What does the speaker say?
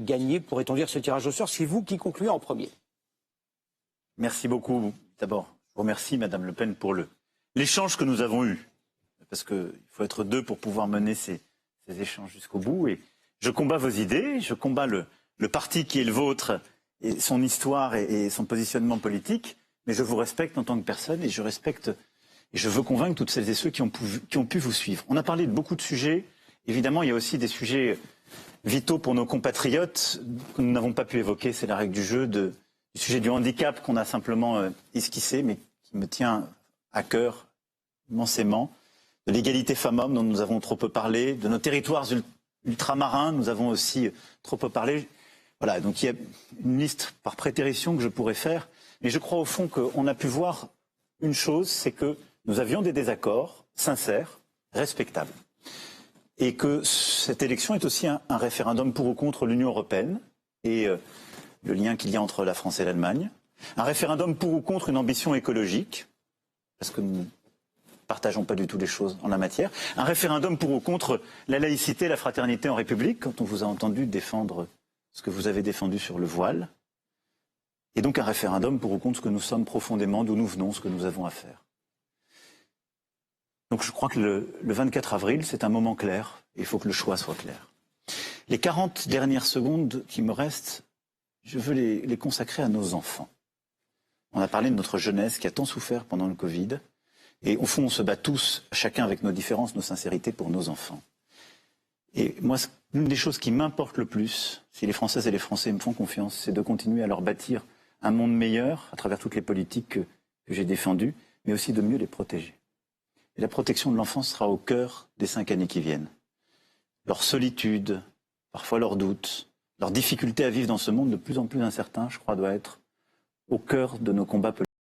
gagné, pourrait-on dire, ce tirage au sort? C'est vous qui concluez en premier. Merci beaucoup. D'abord, je vous remercie, Madame Le Pen, pour l'échange que nous avons eu. Parce qu'il faut être deux pour pouvoir mener ces échanges jusqu'au bout. Et je combats vos idées, je combats le parti qui est le vôtre, et son histoire et son positionnement politique. Mais je vous respecte en tant que personne et je respecte et je veux convaincre toutes celles et ceux qui ont pu vous suivre. On a parlé de beaucoup de sujets. Évidemment, il y a aussi des sujets vitaux pour nos compatriotes que nous n'avons pas pu évoquer. C'est la règle du jeu, du sujet du handicap qu'on a simplement esquissé, mais qui me tient à cœur immensément. De l'égalité femmes-hommes dont nous avons trop peu parlé. De nos territoires ultramarins, nous avons aussi trop peu parlé. Voilà, donc il y a une liste par prétérition que je pourrais faire. Mais je crois au fond qu'on a pu voir une chose, c'est que nous avions des désaccords sincères, respectables. Et que cette élection est aussi un référendum pour ou contre l'Union européenne et le lien qu'il y a entre la France et l'Allemagne. Un référendum pour ou contre une ambition écologique, parce que nous ne partageons pas du tout les choses en la matière. Un référendum pour ou contre la laïcité, la fraternité en République, quand on vous a entendu défendre ce que vous avez défendu sur le voile. Et donc un référendum pour ou contre ce que nous sommes profondément, d'où nous venons, ce que nous avons à faire. Donc je crois que le 24 avril, c'est un moment clair, et il faut que le choix soit clair. Les 40 dernières secondes qui me restent, je veux les consacrer à nos enfants. On a parlé de notre jeunesse qui a tant souffert pendant le Covid, et au fond on se bat tous, chacun avec nos différences, nos sincérités pour nos enfants. Et moi, l'une des choses qui m'importe le plus, si les Françaises et les Français me font confiance, c'est de continuer à leur bâtir un monde meilleur à travers toutes les politiques que j'ai défendues, mais aussi de mieux les protéger. Et la protection de l'enfance sera au cœur des 5 années qui viennent. Leur solitude, parfois leurs doutes, leur difficulté à vivre dans ce monde de plus en plus incertain, je crois, doit être au cœur de nos combats politiques.